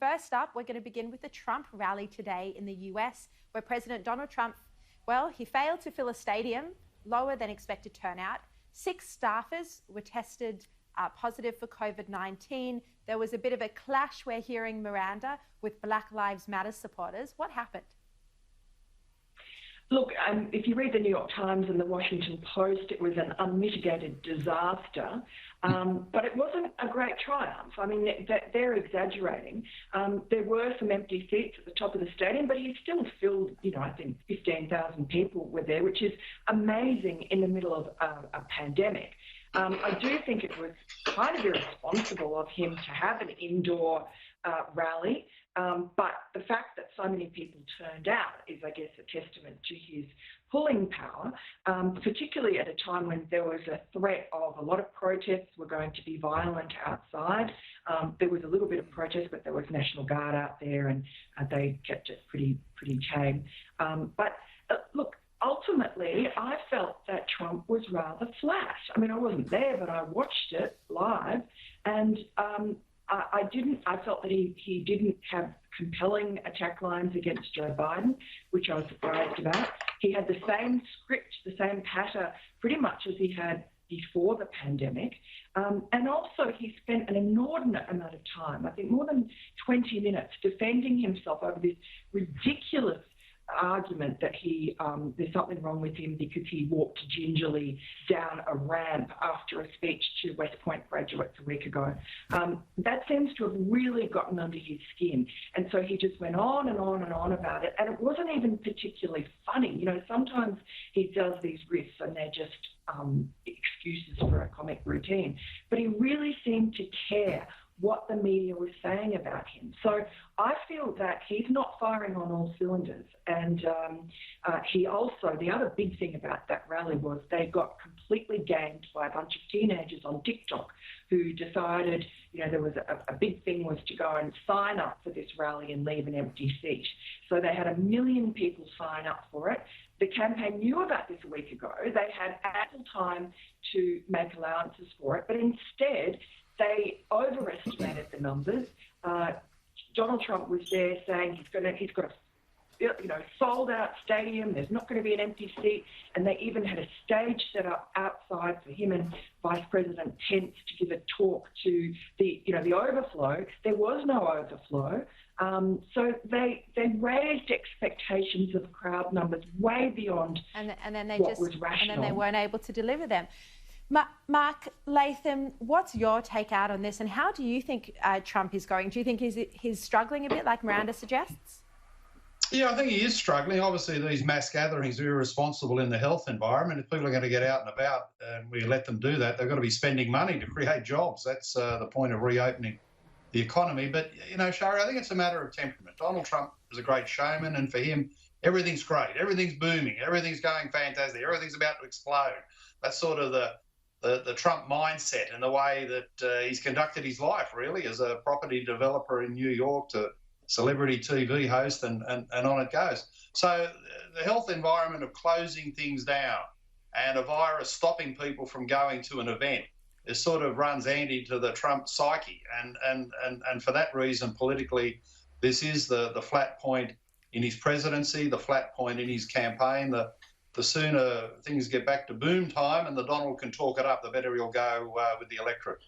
First up, we're going to begin with the Trump rally today in the US, where President Donald Trump, well, he failed to fill a stadium, lower than expected turnout. 6 staffers were tested positive for COVID-19. There was a bit of a clash, we're hearing, Miranda, with Black Lives Matter supporters. What happened? Look, if you read the New York Times and the Washington Post, it was an unmitigated disaster, but it wasn't a great triumph. I mean, they're exaggerating. There were some empty seats at the top of the stadium, but he still filled, I think 15,000 people were there, which is amazing in the middle of a pandemic. I do think it was kind of irresponsible of him to have an indoor rally, but the fact that so many people turned out is, I guess, a testament to his pulling power, particularly at a time when there was a threat of a lot of protests were going to be violent outside. There was a little bit of protest, but there was National Guard out there, and they kept it pretty tame. But look, ultimately, I felt that Trump was rather flat. I mean, I wasn't there, but I watched it live, and I felt that he didn't have compelling attack lines against Joe Biden, which I was surprised about. He had the same script, the same patter, pretty much as he had before the pandemic. And also he spent an inordinate amount of time, I think more than 20 minutes, defending himself over this ridiculous argument that there's something wrong with him because he walked gingerly down a ramp after a speech to West Point graduates a week ago. That seems to have really gotten under his skin. And so he just went on and on and on about it. And it wasn't even particularly funny. Sometimes he does these riffs and they're just excuses for a comic routine. But he really seemed to care what the media was saying about him. So I feel that he's not firing on all cylinders. And he also, the other big thing about that rally was they got completely gamed by a bunch of teenagers on TikTok who decided, there was a big thing was to go and sign up for this rally and leave an empty seat. So they had 1 million people sign up for it. The campaign knew about this a week ago. They had ample time to make allowances for it, but instead they overestimated the numbers. Donald Trump was there saying he's got a sold-out stadium. There's not going to be an empty seat, and they even had a stage set up outside for him and Vice President Pence to give a talk to the overflow. There was no overflow, so they raised expectations of crowd numbers way beyond what was rational. And then they weren't able to deliver them. Mark Latham, what's your take out on this, and how do you think Trump is going? Do you think he's struggling a bit, like Miranda suggests? Yeah, I think he is struggling. Obviously, these mass gatherings are irresponsible in the health environment. If people are going to get out and about and we let them do that, they've got to be spending money to create jobs. That's the point of reopening the economy. But, Sharri, I think it's a matter of temperament. Donald Trump is a great showman, and for him, everything's great. Everything's booming. Everything's going fantastic. Everything's about to explode. That's sort of the Trump mindset and the way that he's conducted his life, really, as a property developer in New York to celebrity TV host, and on it goes. So the health environment of closing things down and a virus stopping people from going to an event, it sort of runs anti to the Trump psyche. And for that reason, politically, this is the flat point in his presidency, the flat point in his campaign. The sooner things get back to boom time and the Donald can talk it up, the better he'll go with the electorate.